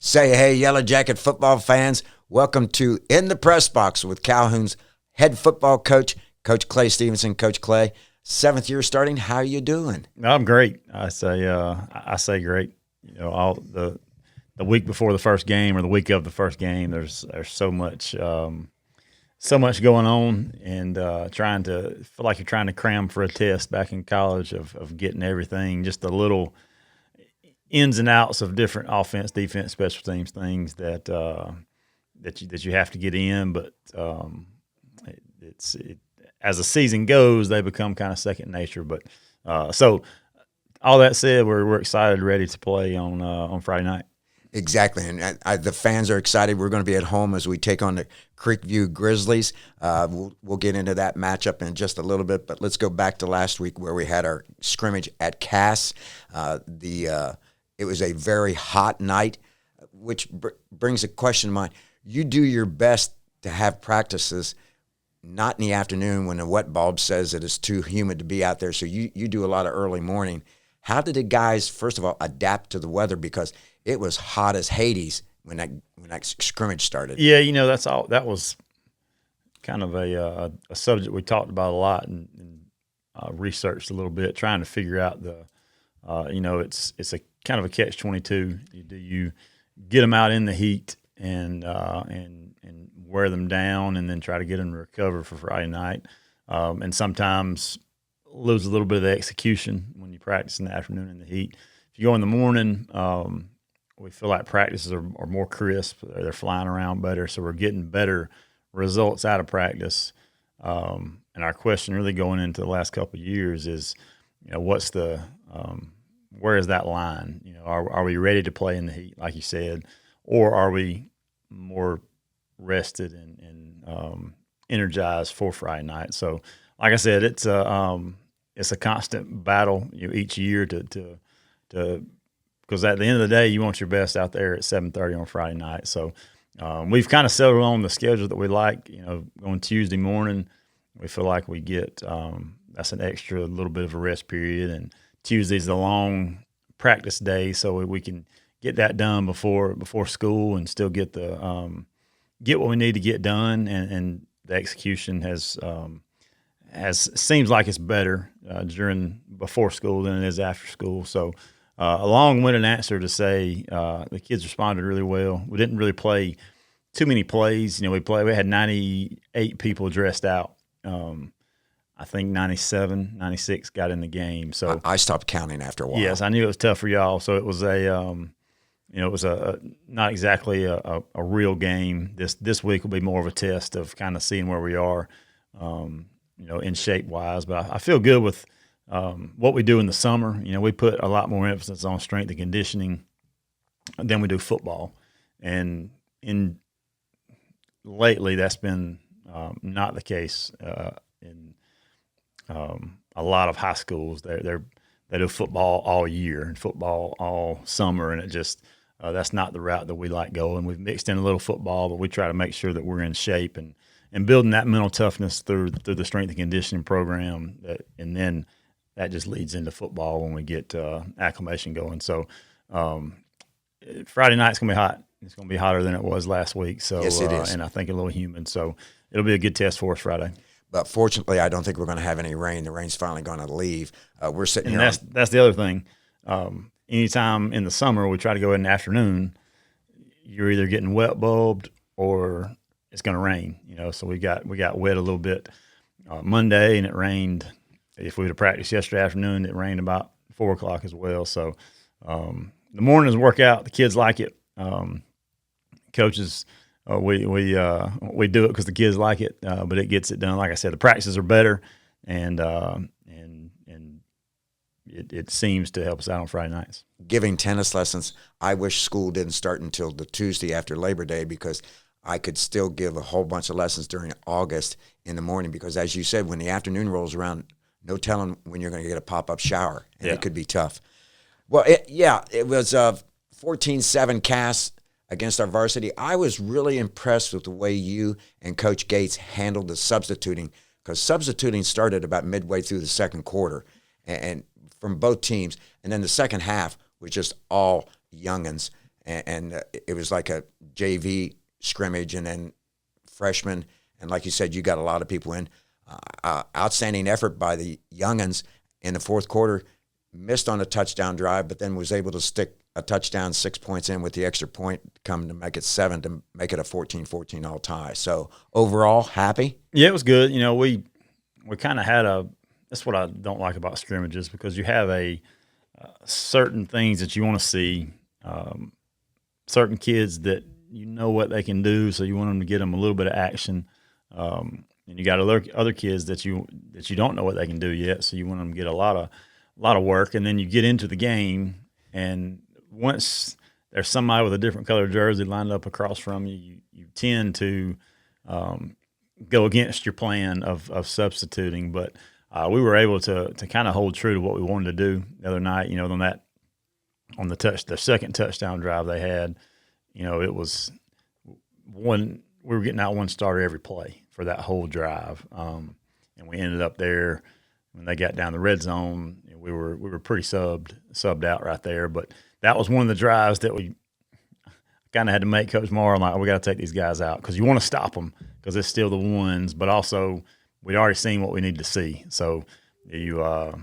Say hey, Yellow Jacket football fans. Welcome to In the Press Box with Calhoun's head football coach, Coach Clay Stevenson. Coach Clay, 7th year starting. How are you doing? I'm great. I say great. You know, all the week before the first game or the week of the first game, there's so much going on, and feel like you're trying to cram for a test back in college of getting everything, just the little ins and outs of different offense, defense, special teams things that you have to get in. But as the season goes, they become kind of second nature. But so all that said, we're excited, ready to play on Friday night. Exactly, and the fans are excited. We're going to be at home as we take on the Creekview Grizzlies. We'll get into that matchup in just a little bit, but let's go back to last week where we had our scrimmage at Cass. It was a very hot night, which brings a question to mind. You do your best to have practices not in the afternoon when the wet bulb says it is too humid to be out there, so you do a lot of early morning. How did the guys, first of all, adapt to the weather? Because it was hot as Hades when that scrimmage started. Yeah, you know, that was kind of a subject we talked about a lot and researched a little bit, trying to figure out it's a kind of a catch-22. Do you get them out in the heat and wear them down, and then try to get them to recover for Friday night, and sometimes lose a little bit of the execution when you practice in the afternoon in the heat. If you go in the morning, we feel like practices are more crisp. They're flying around better, so we're getting better results out of practice. And our question really going into the last couple of years is, you know, what's the where is that line? You know, are we ready to play in the heat, like you said, or are we more rested and energized for Friday night? So, like I said, it's a constant battle, you know, each year to because at the end of the day, you want your best out there at 7:30 on Friday night. So we've kind of settled on the schedule that we like. You know, on Tuesday morning, we feel like we get that's an extra little bit of a rest period, and Tuesday's the long practice day, so we can get that done before school and still get get what we need to get done, and the execution has seems like it's better before school than it is after school. So a long-winded answer to say the kids responded really well. We didn't really play too many plays. You know, we had 98 people dressed out. I think 97, 96 got in the game. So I stopped counting after a while. Yes, I knew it was tough for y'all. So it was it was not exactly a real game. This week will be more of a test of kind of seeing where we are, in shape wise. But I feel good with what we do in the summer. You know, we put a lot more emphasis on strength and conditioning than we do football, and lately that's been not the case in a lot of high schools. They do football all year and football all summer, and it just that's not the route that we like going. We've mixed in a little football, but we try to make sure that we're in shape and building that mental toughness through the strength and conditioning program, and then that just leads into football when we get acclimation going. So Friday night's going to be hot. It's going to be hotter than it was last week. So yes, it is. And I think a little humid. So it'll be a good test for us Friday. But fortunately, I don't think we're going to have any rain. The rain's finally going to leave. We're sitting and here. That's the other thing. Anytime in the summer we try to go in the afternoon, you're either getting wet bulbed or it's going to rain. You know, so we got wet a little bit Monday, and it rained. If we would have practiced yesterday afternoon, it rained about 4 o'clock as well. So the mornings work out. The kids like it. Coaches. We do it because the kids like it, but it gets it done. Like I said, the practices are better, and it seems to help us out on Friday nights. Giving tennis lessons, I wish school didn't start until the Tuesday after Labor Day, because I could still give a whole bunch of lessons during August in the morning, because as you said, when the afternoon rolls around, no telling when you're going to get a pop-up shower, and it could be tough. Well, it was 14-7 Cass against our varsity. I was really impressed with the way you and Coach Gates handled the substituting, because substituting started about midway through the second quarter, and from both teams, and then the second half was just all youngins. and it was like a JV scrimmage, and then freshmen, and like you said, you got a lot of people in. Outstanding effort by the youngins in the fourth quarter. Missed on a touchdown drive, but then was able to stick a touchdown 6 points in with the extra point, come to make it 7 to make it a 14-14 all tie. So overall, happy? Yeah, it was good. You know, we kind of had that's what I don't like about scrimmages, because you have certain things that you want to see, certain kids that you know what they can do, so you want them to get them a little bit of action. And you got other kids that you don't know what they can do yet, so you want them to get a lot of work. And then you get into the game, and once there's somebody with a different colored jersey lined up across from you, you tend to go against your plan of substituting. But we were able to kind of hold true to what we wanted to do the other night. You know, on the second touchdown drive they had, you know, it was we were getting out one starter every play for that whole drive, and we ended up there when they got down the red zone. We were pretty subbed out right there. But that was one of the drives that we kind of had to make Coach Morrow like, we got to take these guys out, because you want to stop them because it's still the ones, but also we'd already seen what we need to see. So you're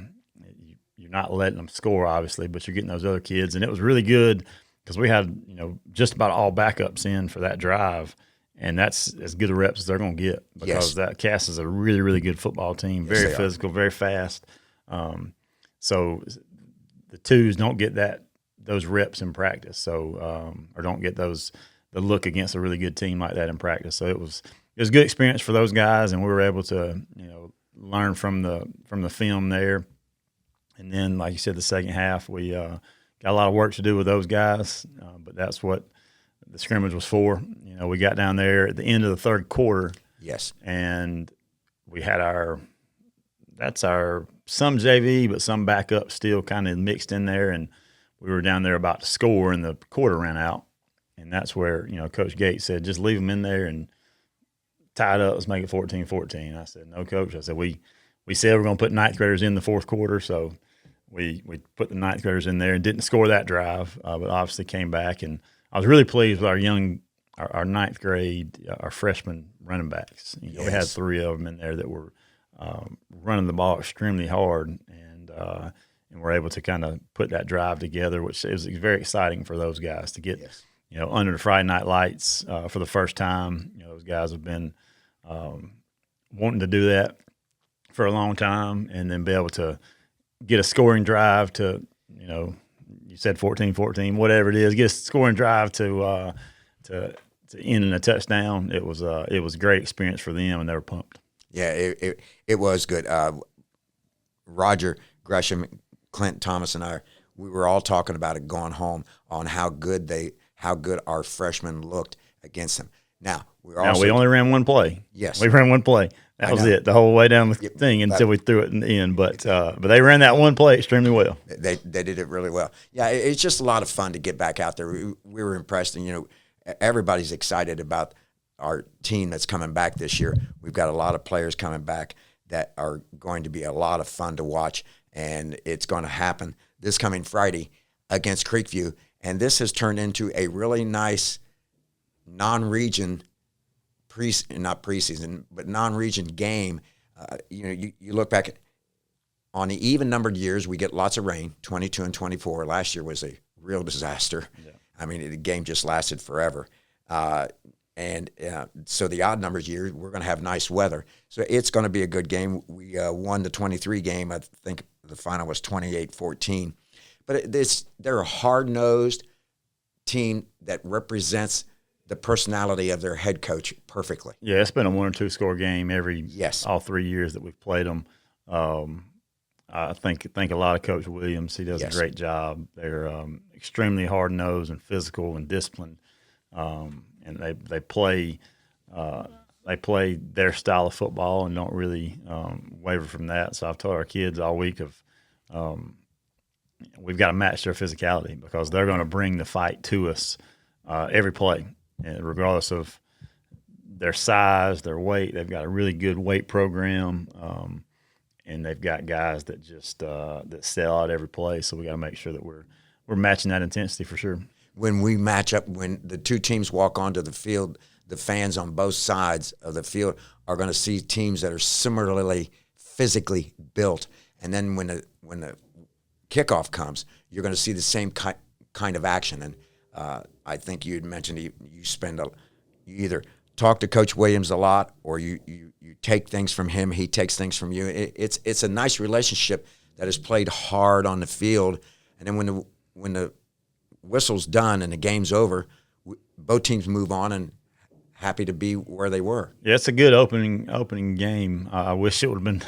not letting them score, obviously, but you're getting those other kids. And it was really good because we had, you know, just about all backups in for that drive. And that's as good a reps as they're going to get, because that Cass is a really, really good football team, very physical, very fast. So the twos don't get those reps in practice, so or don't get the look against a really good team like that in practice. So it was a good experience for those guys, and we were able to, you know, learn from the film there. And then, like you said, the second half we got a lot of work to do with those guys, but that's what the scrimmage was for. You know, we got down there at the end of the third quarter. Yes. And we had some JV, but some backup still kind of mixed in there. And we were down there about to score, and the quarter ran out. And that's where, you know, Coach Gates said, just leave them in there and tie it up. Let's make it 14-14. I said, no, Coach. I said, we said we're going to put ninth graders in the fourth quarter. So we put the ninth graders in there and didn't score that drive, but obviously came back. And I was really pleased with our ninth grade, our freshman running backs. You know, we had 3 of them in there that were running the ball extremely hard, and we're able to kind of put that drive together, which is very exciting for those guys to get, you know, under the Friday night lights for the first time. You know, those guys have been wanting to do that for a long time, and then be able to get a scoring drive to, you know, you said 14-14, whatever it is, get a scoring drive to end in a touchdown. It was a great experience for them, and they were pumped. Yeah, it was good. Roger Gresham, Clint Thomas, and we were all talking about it going home on how good our freshmen looked against them. Now we only ran one play. Yes, we ran one play. That was it the whole way down the thing until we threw it in the end. But they ran that one play extremely well. They did it really well. Yeah, it's just a lot of fun to get back out there. We were impressed, and, you know, everybody's excited about our team that's coming back this year. We've got a lot of players coming back that are going to be a lot of fun to watch, and it's going to happen this coming Friday against Creekview. And this has turned into a really nice non-region not preseason, but non-region game. You know, you look back on the even-numbered years, we get lots of rain, 22 and 24. Last year was a real disaster. Yeah. I mean, the game just lasted forever. So the odd numbers year, we're going to have nice weather. So it's going to be a good game. We won the 23 game. I think the final was 28-14. But they're a hard-nosed team that represents the personality of their head coach perfectly. Yeah, it's been a 1 or 2 score game all 3 years that we've played them. I think a lot of Coach Williams. He does a great job. They're extremely hard nosed and physical and disciplined, and they play their style of football and don't really waver from that. So I've told our kids all week we've got to match their physicality, because they're going to bring the fight to us every play. And regardless of their size, their weight, they've got a really good weight program, and they've got guys that just that sell out every play. So we got to make sure that we're matching that intensity for sure. when we match up, when the two teams walk onto the field, the fans on both sides of the field are going to see teams that are similarly physically built. And then when the kickoff comes, you're going to see the same kind of action. And I think you had mentioned you either talk to Coach Williams a lot, or you take things from him, he takes things from you. It's a nice relationship that is played hard on the field. And then when the whistle's done and the game's over, both teams move on and happy to be where they were. Yeah, it's a good opening game. I wish it was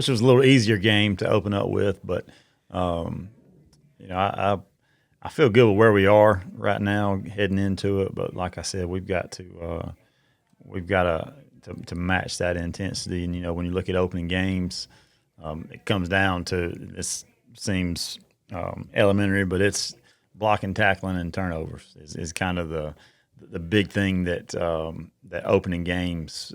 a little easier game to open up with, but I feel good with where we are right now heading into it. But like I said, we've got to match that intensity. And when you look at opening games, it comes down to, this seems elementary, but it's blocking, tackling, and turnovers is kind of the big thing that opening games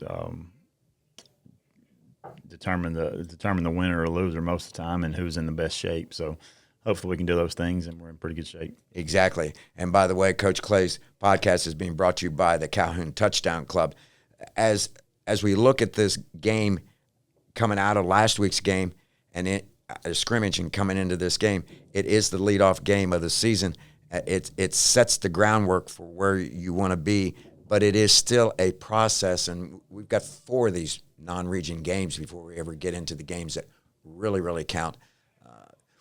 determine the winner or loser most of the time, and who's in the best shape. So hopefully we can do those things, and we're in pretty good shape. Exactly. And by the way, Coach Clay's podcast is being brought to you by the Calhoun Touchdown Club. As we look at this game coming out of last week's game and a scrimmage and coming into this game, it is the leadoff game of the season. It sets the groundwork for where you want to be, but it is still a process, and we've got 4 of these non-region games before we ever get into the games that really, really count.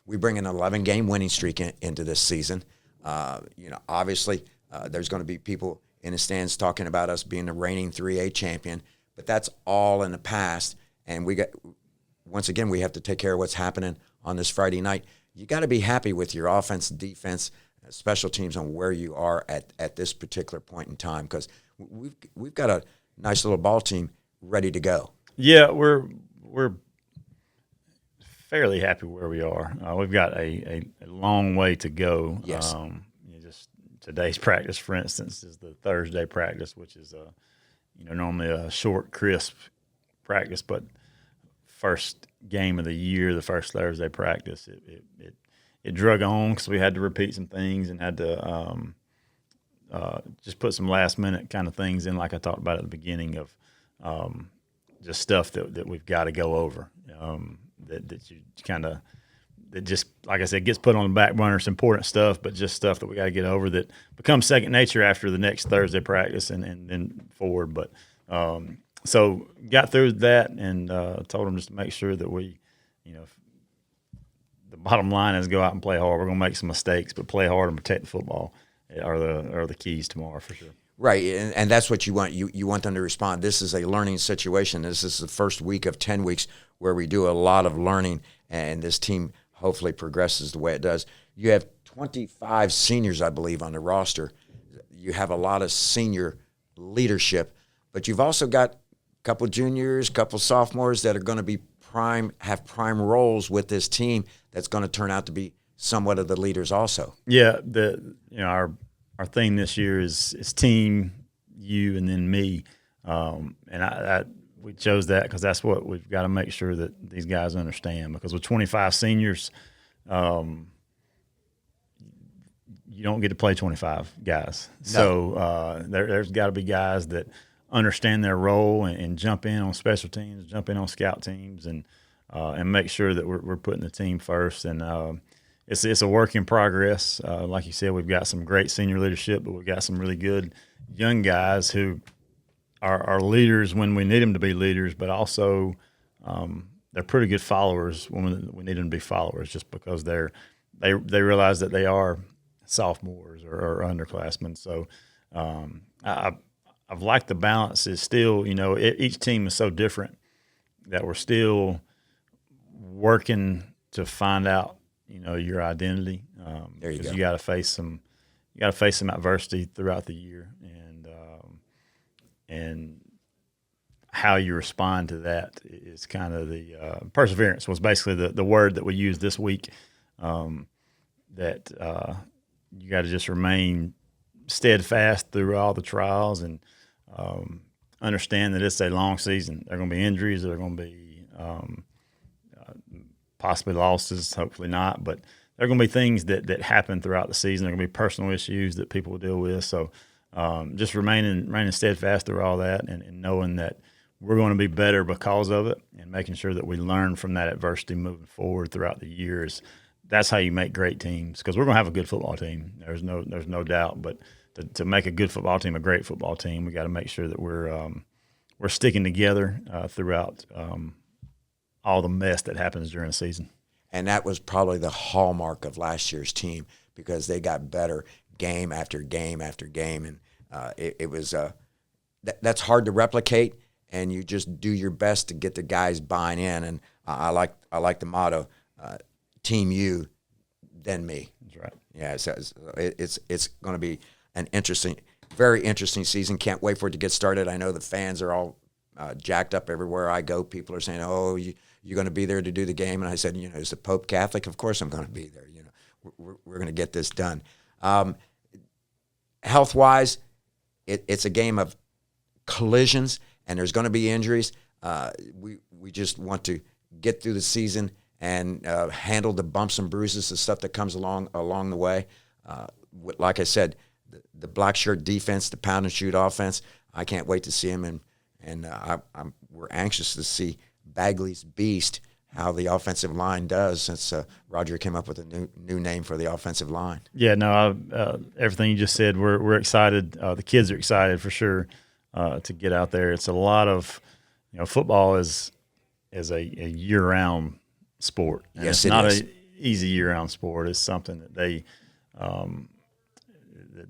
We bring an 11-game winning streak into this season. Obviously, there's going to be people in the stands talking about us being the reigning 3A champion, but that's all in the past. And once again, we have to take care of what's happening on this Friday night. You got to be happy with your offense, defense, special teams on where you are at this particular point in time, because we've got a nice little ball team ready to go. Yeah, we're fairly happy where we are. We've got a long way to go. Yes. Just today's practice, for instance, is the Thursday practice, which is normally a short, crisp practice, but first game of the year, the first Thursday practice, it drug on because we had to repeat some things and had to just put some last minute kind of things in, like I talked about at the beginning, of just stuff that we've got to go over. That you kind of, that just, like I said, gets put on the back burner. It's important stuff, but just stuff that we got to get over that becomes second nature after the next Thursday practice and then forward. But so got through that and told them just to make sure that we, the bottom line is go out and play hard. We're going to make some mistakes, but play hard and protect the football are the keys tomorrow for sure. Right, and that's what you want. You want them to respond. This is a learning situation. This is the first week of 10 weeks where we do a lot of learning, and this team hopefully progresses the way it does. You have 25 seniors, I believe, on the roster. You have a lot of senior leadership, but you've also got a couple juniors, a couple sophomores that are going to be have prime roles with this team that's going to turn out to be somewhat of the leaders also. Yeah, our theme this year is team, you, and then me. And we chose that because that's what we've got to make sure that these guys understand. Because with 25 seniors, you don't get to play 25 guys. No. So there's got to be guys that understand their role and jump in on special teams, jump in on scout teams, and make sure that we're putting the team first. And it's a work in progress. Like you said, we've got some great senior leadership, but we've got some really good young guys who are leaders when we need them to be leaders, but also they're pretty good followers when we need them to be followers, just because they realize that they are sophomores or underclassmen. So I've liked the balance. Is still, each team is so different that we're still working to find out, your identity. There you go. You got to face some adversity throughout the year, and how you respond to that is kind of the perseverance was basically the word that we used this week. That you got to just remain steadfast through all the trials and understand that it's a long season. There are going to be injuries. There are going to be possibly losses, hopefully not, but there are going to be things that happen throughout the season. There are going to be personal issues that people will deal with. So just remaining steadfast through all that, and knowing that we're going to be better because of it, and making sure that we learn from that adversity moving forward throughout the years. That's how you make great teams, because we're going to have a good football team. There's no doubt. But to make a good football team, a great football team, we got to make sure that we're sticking together throughout all the mess that happens during the season. And that was probably the hallmark of last year's team, because they got better game after game after game, and it was that's hard to replicate, and you just do your best to get the guys buying in. And I like the motto, Team You, then Me. That's right. Yeah, it's going to be an very interesting season. Can't wait for it to get started. I know the fans are all jacked up everywhere I go. People are saying, "Oh, you're going to be there to do the game," and I said, "Is the Pope Catholic? Of course I'm going to be there. We're going to get this done." Health-wise, it's a game of collisions, and there's going to be injuries. We just want to get through the season and handle the bumps and bruises, the stuff that comes along the way. Like I said, the black shirt defense, the pound and shoot offense, I can't wait to see them, and we're anxious to see Bagley's beast, how the offensive line does, since Roger came up with a new name for the offensive line. Yeah, no, everything you just said, we're excited. The kids are excited for sure to get out there. It's a lot of, football is a year-round sport. And yes, it's not an easy year-round sport. It's something that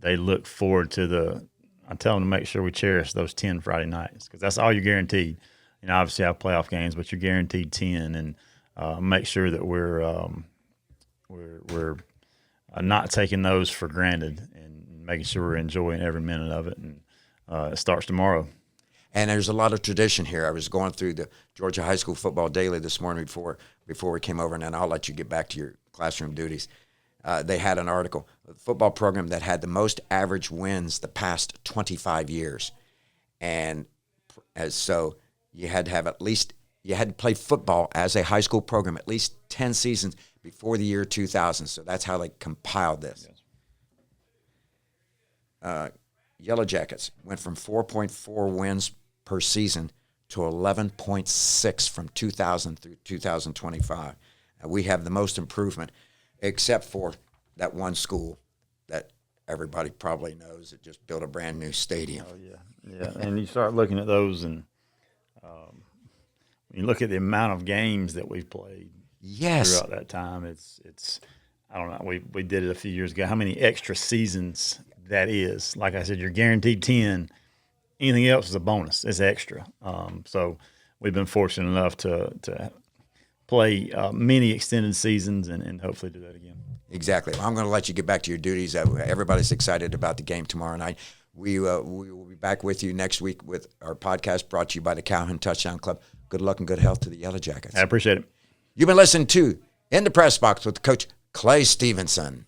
they look forward to. I tell them to make sure we cherish those 10 Friday nights, because that's all you're guaranteed. Obviously have playoff games, but you're guaranteed 10, and make sure that we're not taking those for granted, and making sure we're enjoying every minute of it. And it starts tomorrow. And there's a lot of tradition here. I was going through the Georgia High School Football Daily this morning before we came over, and then I'll let you get back to your classroom duties. They had an article, a football program that had the most average wins the past 25 years. And so you had to play football as a high school program at least 10 seasons before the year 2000. So that's how they compiled this. Yes. Yellow Jackets went from 4.4 wins per season to 11.6 from 2000 through 2025. We have the most improvement, except for that one school that everybody probably knows that just built a brand new stadium. Oh, yeah. And you start looking at those, and when you look at the amount of games that we've played throughout that time, it's I don't know, we did it a few years ago, how many extra seasons that is. Like I said, you're guaranteed 10. Anything else is a bonus. It's extra. So we've been fortunate enough to play many extended seasons and hopefully do that again. Exactly. Well, I'm going to let you get back to your duties. Everybody's excited about the game tomorrow night. We will be back with you next week with our podcast brought to you by the Calhoun Touchdown Club. Good luck and good health to the Yellow Jackets. I appreciate it. You've been listening to In the Press Box with Coach Clay Stevenson.